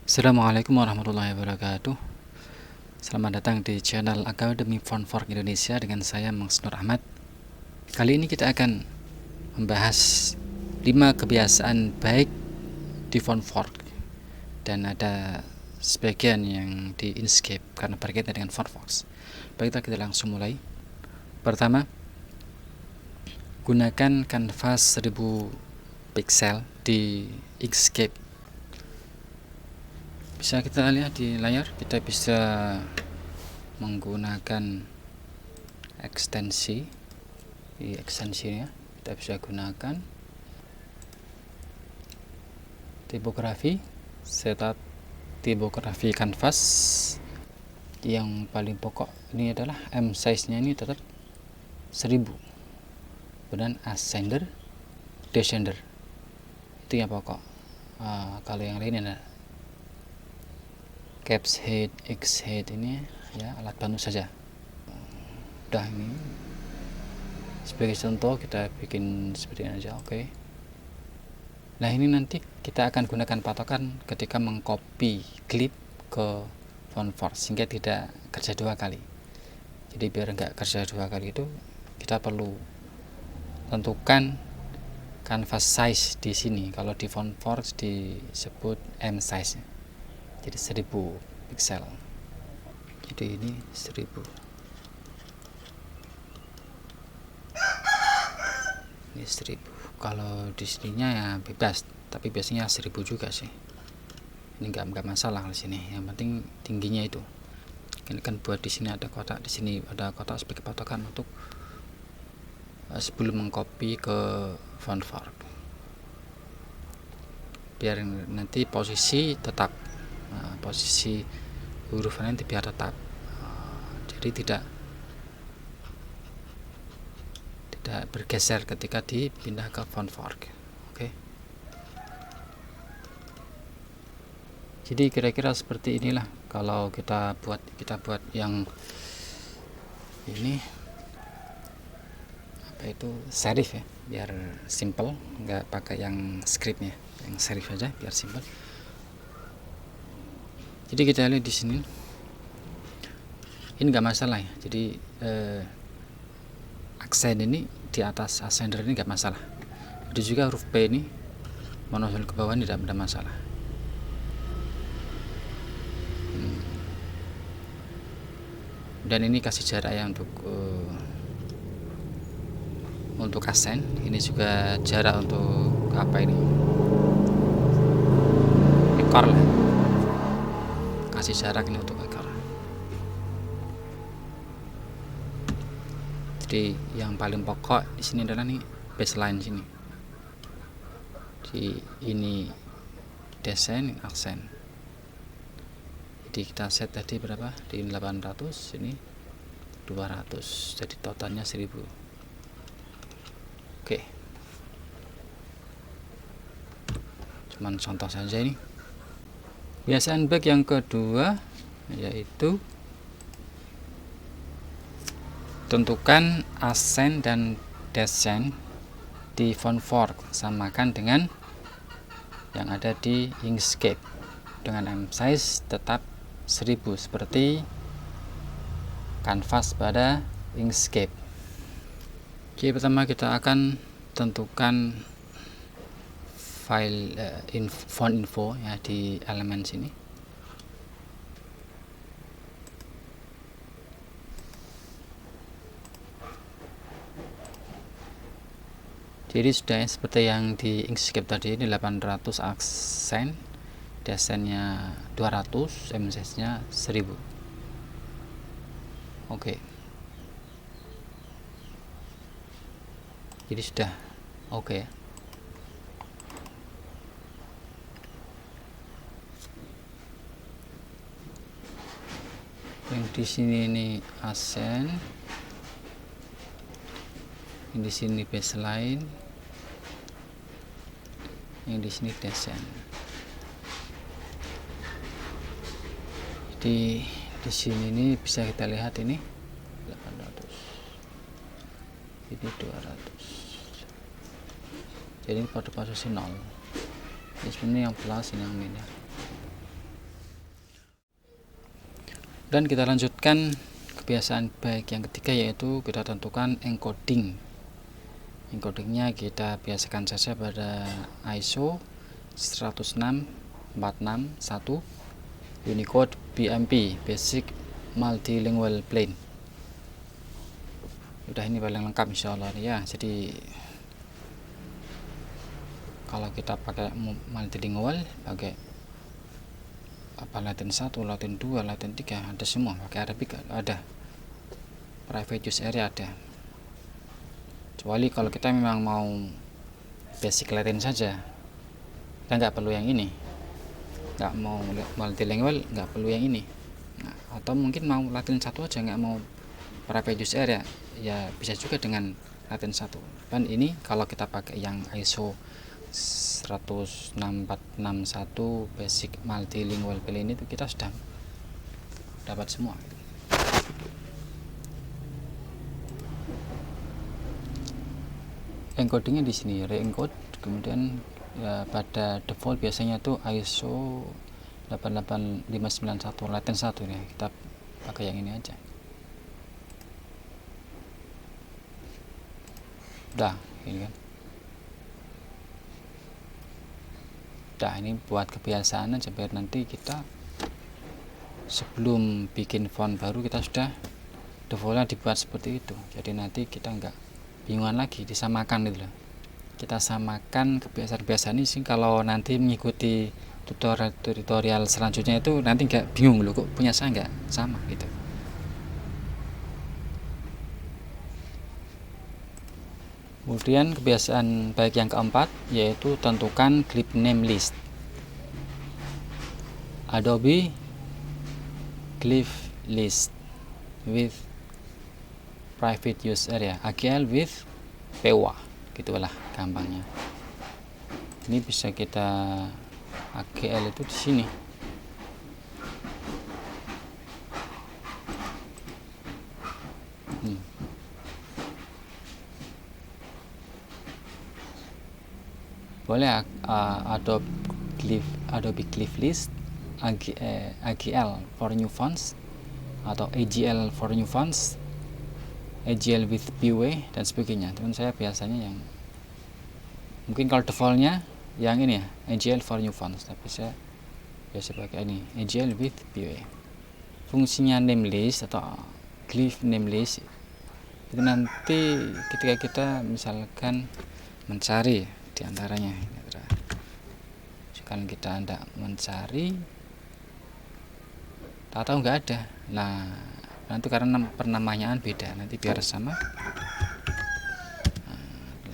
Assalamualaikum warahmatullahi wabarakatuh. Selamat datang di channel Akademi Fonfork Indonesia dengan saya Mas Nur Ahmad. Kali ini kita akan membahas 5 kebiasaan baik di Fonfork, dan ada sebagian yang di Inkscape karena berkaitan dengan Fonfork. Baiklah, kita langsung mulai. Pertama, gunakan kanvas 1000 pixel di Inkscape. Bisa kita lihat di layar, kita bisa menggunakan ekstensi. Di ekstensinya kita bisa gunakan tipografi, setup tipografi kanvas. Yang paling pokok ini adalah M size nya ini tetap 1000, kemudian ascender, descender, itu yang pokok. Kalau yang lain ada caps head, X head, ini ya alat bantu saja. Udah, ini sebagai contoh kita bikin seperti ini aja. Oke. Nah, ini nanti kita akan gunakan patokan ketika mengcopy klip ke Fonfork sehingga tidak kerja 2 kali. Jadi biar enggak kerja 2 kali itu kita perlu tentukan canvas size di sini. Kalau di Fonfork disebut M size, jadi 1000 pixel. Jadi ini 1000. Ini 1000. Kalau di sininya ya bebas, tapi biasanya 1000 juga sih. Ini enggak masalah di sini. Yang penting tingginya itu. Ini kan buat di sini ada kotak, di sini ada kotak sebagai patokan untuk sebelum mengcopy ke Fonfork. Biar nanti posisi tetap. Posisi huruf nanti biar tetap, jadi tidak bergeser ketika dipindah ke Fonfork. Oke. Jadi kira-kira seperti inilah kalau kita buat yang ini apa itu serif ya, biar simple, nggak pakai yang scriptnya, yang serif aja biar simple. Jadi kita lihat di sini, ini nggak masalah ya. Jadi aksen ini di atas ascender ini nggak masalah. Itu juga huruf P ini monosil ke bawah ini tidak ada masalah. Dan ini kasih jarak ya untuk aksen. Ini juga jarak untuk apa ini? Ekor lah. Kasih jarak ini untuk ekor. Jadi yang paling pokok di sini adalah nih baseline sini. Jadi ini desain, aksen. Jadi kita set tadi berapa? Di 800, ini 200. Jadi totalnya 1000. Oke. Cuman contoh saja ini. Kebiasaan baik yang kedua yaitu tentukan ascend dan descend di Fonfork samakan dengan yang ada di Inkscape dengan M size tetap 1000 seperti kanvas pada Inkscape. Oke, pertama kita akan tentukan file font info ya di elemen sini. Jadi sudah seperti yang di Inkscape tadi, ini 800 aksen, desainnya 200, M size nya 1000. Oke. Jadi sudah oke. Yang di sini ini aksen, yang di sini baseline, yang di sini desain. Jadi di sini ini bisa kita lihat ini 800, ini 200. Jadi pada posisi 0. Ini sebenarnya yang plus, ini yang minus. Dan kita lanjutkan kebiasaan baik yang ketiga, yaitu kita tentukan encoding. Encodingnya kita biasakan saja pada ISO 106.461 Unicode BMP, Basic Multilingual Plain. Udah, ini paling lengkap insyaallah ya. Jadi kalau kita pakai multilingual, pakai Latin 1, Latin 2, Latin 3 ada semua, pakai Arabic ada, private use area ada. Kecuali kalau kita memang mau basic Latin saja, kita nggak perlu yang ini, nggak mau multilingual, nggak perlu yang ini. Nah, atau mungkin mau Latin 1 aja, nggak mau private use area, ya bisa juga dengan Latin 1. Dan ini kalau kita pakai yang ISO 16461 Basic Multilingual Plain itu kita sudah dapat semua. Encodingnya di sini re-encode, kemudian ya, pada default biasanya tuh ISO 88591 Latin 1 nih, kita pakai yang ini aja. Udah, ini kan. Udah, ini buat kebiasaan aja biar nanti kita sebelum bikin font baru kita sudah defaultnya dibuat seperti itu. Jadi nanti kita nggak bingungan lagi, disamakan gitu loh. Kita samakan kebiasaan-kebiasaan ini sih, kalau nanti mengikuti tutorial selanjutnya itu nanti nggak bingung loh, kok punya saya nggak sama gitu. Kemudian kebiasaan baik yang keempat, yaitu tentukan clip name list. Adobe clip list with private use area, AGL with PWA, gitulah gampangnya. Ini bisa kita AGL itu di sini. Boleh Adobe Clip List, AGL for new fonts, atau AGL for new fonts, AGL with PWA dan sebagainya. Teman saya biasanya yang mungkin kalau defaultnya yang ini ya, AGL for new fonts, tapi saya biasa pakai ini, AGL with PWA. Fungsinya name list atau clip name list itu nanti ketika kita misalkan mencari diantaranya, kalau kita hendak mencari tahu nggak ada, nah nanti karena penamanya beda, nanti biar sama,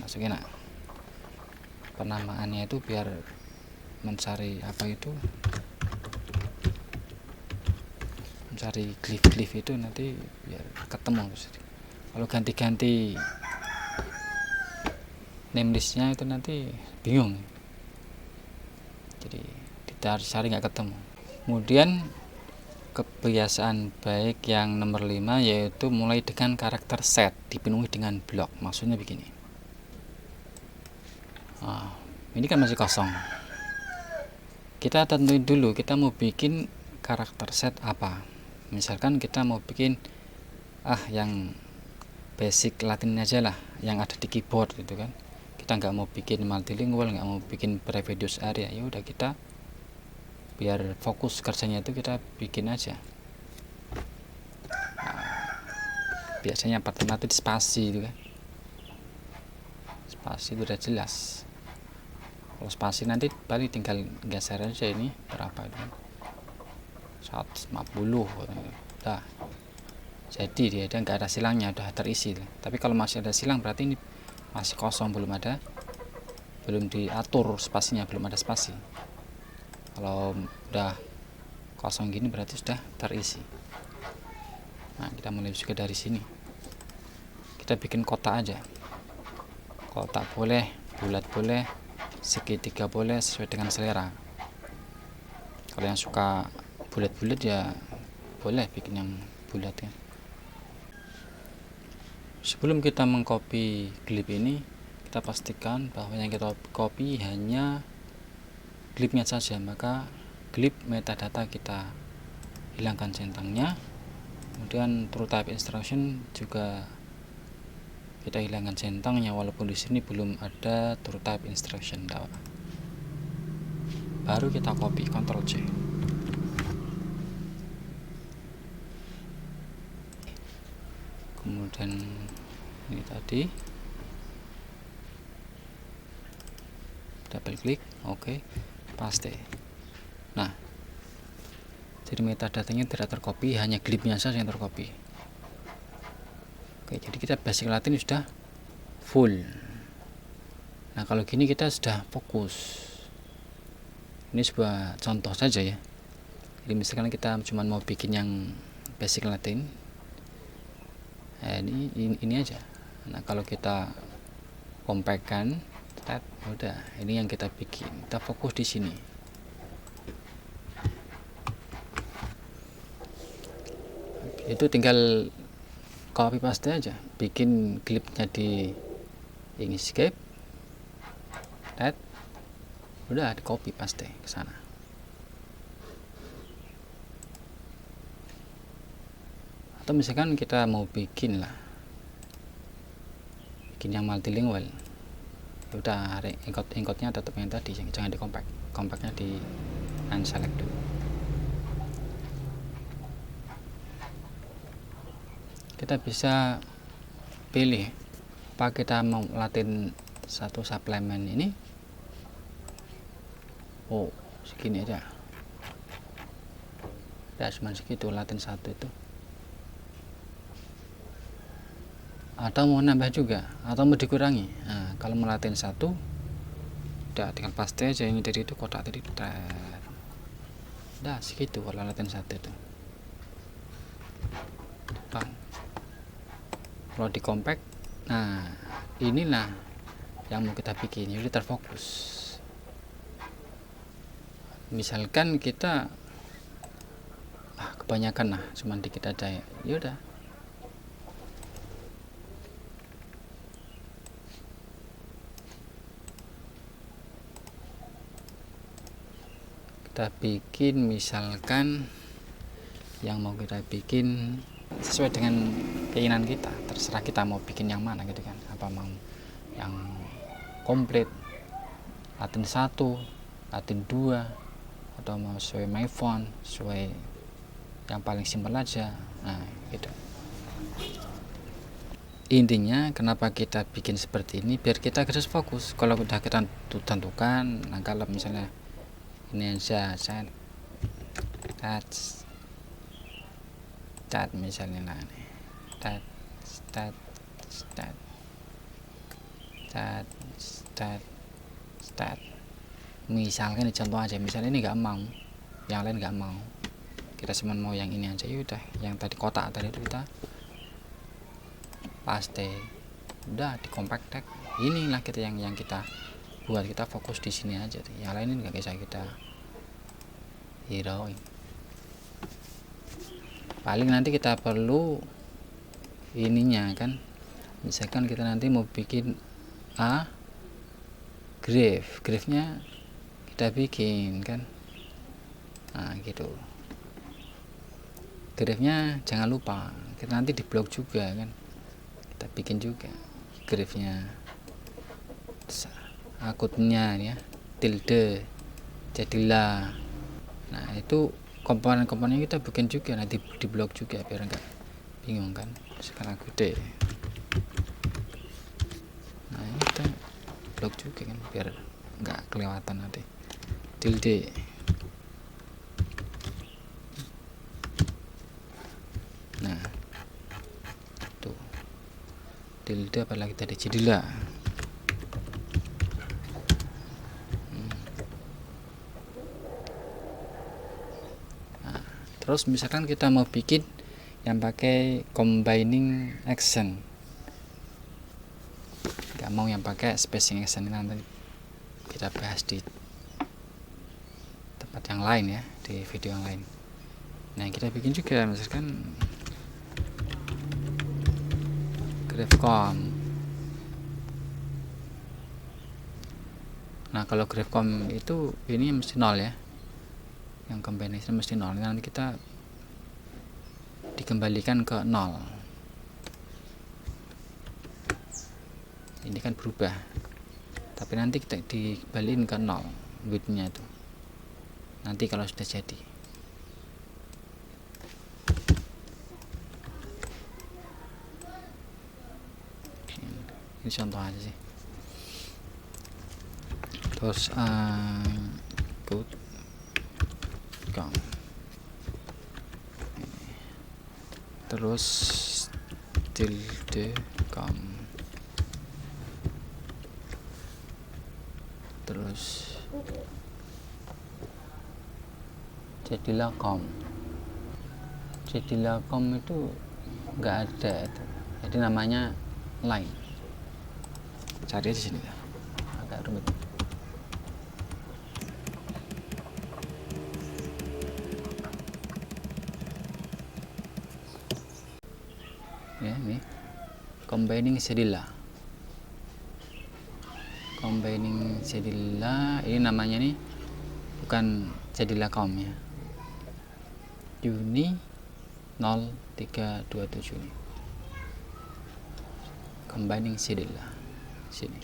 masukin penamaannya itu biar mencari apa itu, mencari cliff itu nanti biar ketemu. Kalau ganti-ganti name listnya itu nanti bingung, jadi dicari nggak ketemu. Kemudian kebiasaan baik yang nomor 5, yaitu mulai dengan karakter set dipenuhi dengan blok. Maksudnya begini, ini kan masih kosong, kita tentuin dulu kita mau bikin karakter set apa. Misalkan kita mau bikin yang basic Latin aja lah, yang ada di keyboard gitu kan. Kita nggak mau bikin multilingual, nggak mau bikin private use area, ya udah kita biar fokus kerjanya itu kita bikin aja. Biasanya pertama itu di spasi itu kan, spasi itu udah jelas. Kalau spasi nanti paling tinggal geser aja ini berapa itu kan, 150 udah jadi dia nggak ada silangnya, udah terisi. Tapi kalau masih ada silang berarti ini masih kosong, belum diatur spasinya, belum ada spasi. Kalau udah kosong gini berarti sudah terisi. Nah, kita mulai juga dari sini, kita bikin kotak aja. Kotak boleh, bulat boleh, segitiga boleh, sesuai dengan selera. Kalau yang suka bulat-bulat ya boleh bikin yang bulat ya. Sebelum kita mengcopy clip ini, kita pastikan bahwa yang kita copy hanya clipnya saja. Maka clip metadata kita hilangkan centangnya, Kemudian true type instruction juga kita hilangkan centangnya, walaupun di sini belum ada true type instruction. Baru kita copy, Ctrl C. Kemudian ini tadi double klik, oke, paste. Nah, jadi metadatanya tidak tercopy, hanya glibnya saja yang tercopy. Oke, jadi kita basic Latin sudah full. Nah, kalau gini kita sudah fokus. Ini sebuah contoh saja ya. Jadi misalkan kita cuma mau bikin yang basic Latin, ini aja. Nah, kalau kita compactkan, udah, ini yang kita bikin. Kita fokus di sini. Itu tinggal copy paste aja, bikin klipnya di Inkscape, udah di copy paste ke sana. Atau misalkan kita mau bikin yang multilingual, udah engkotnya tetap yang tadi, jangan di compact, compactnya di unselect dulu. Kita bisa pilih apa kita mau Latin satu suplemen ini, segini aja, udah cuma segitu Latin satu itu. Atau mau nambah juga, atau mau dikurangi. Nah, kalau mau Latin satu, udah tinggal paste aja ini dari itu kotak tadi, udah segitu kalau Latin satu itu. Kalau di compact, nah inilah yang mau kita bikin, jadi terfokus. Misalkan kita kebanyakan cuman dikit aja ya, yaudah kita bikin, misalkan yang mau kita bikin sesuai dengan keinginan kita, terserah kita mau bikin yang mana gitu kan, apa mau yang komplit Latin 1, Latin 2, atau mau sesuai my font, sesuai yang paling simpel aja. Nah gitu. Intinya kenapa kita bikin seperti ini, biar kita harus fokus. Kalau udah kita tentukan, nah kalau misalnya ini aja cat misalnya nih, misalkan contoh aja, misalnya ini nggak mau, yang lain nggak mau, kita cuma mau yang ini aja, yaudah yang tadi kotak tadi itu kita paste, udah di compact tag. Inilah kita yang kita buat, kita fokus di sini aja, yang lain ini nggak bisa kita hirauin. Paling nanti kita perlu ininya kan, misalkan kita nanti mau bikin graph-nya kita bikin kan, nah gitu. Graph-nya jangan lupa kita nanti di blog juga kan, kita bikin juga graph-nya, akunnya ya, tilde, jadilah. Nah itu komponen-komponennya kita bikin juga nanti di blog juga, biar enggak bingung kan skala gede. Nah ini kita blog juga kan, biar enggak kelewatan nanti tilde. Nah tuh tilde, apalagi tadi jadilah. Terus misalkan kita mau bikin yang pakai combining action, nggak mau yang pakai spacing action, ini nanti kita bahas di tempat yang lain ya, di video yang lain. Nah kita bikin juga misalkan GraphCom. Nah kalau GraphCom itu ini mesti 0 ya, yang combination mesti 0. Nanti kita dikembalikan ke 0. Ini kan berubah, tapi nanti kita dikembalikan ke 0 widthnya itu nanti kalau sudah jadi. Ini contoh aja sih. Terus code com, terus tilde com, terus jadilah com. Jadilah com itu nggak ada itu, jadi namanya line. Cari di sini ya, agak rumit. Ya, ini combining Cedilla. Combining Cedilla ini namanya nih bukan Cedilla.com ya. Juni 0327 ini. Combining Cedilla. Sini.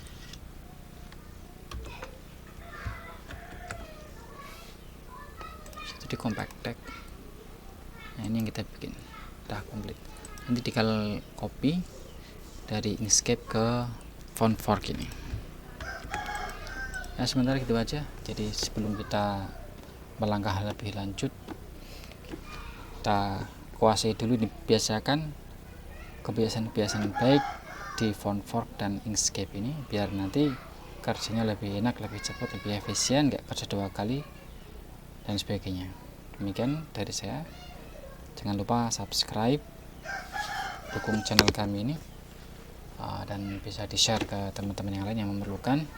Itu di compact tag. Nah, ini yang kita bikin. Udah komplit. Nanti tinggal copy dari Inkscape ke Fontfork ini. Nah, sementara gitu aja. Jadi sebelum kita melangkah lebih lanjut, kita kuasai dulu, dibiasakan kebiasaan-kebiasaan baik di Fontfork dan Inkscape ini, biar nanti kerjanya lebih enak, lebih cepat, lebih efisien, nggak kerja 2 kali dan sebagainya. Demikian dari saya. Jangan lupa subscribe, dukung channel kami ini, dan bisa di share ke teman-teman yang lain yang memerlukan.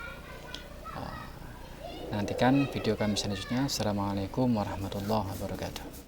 Nantikan video kami selanjutnya. Assalamualaikum warahmatullahi wabarakatuh.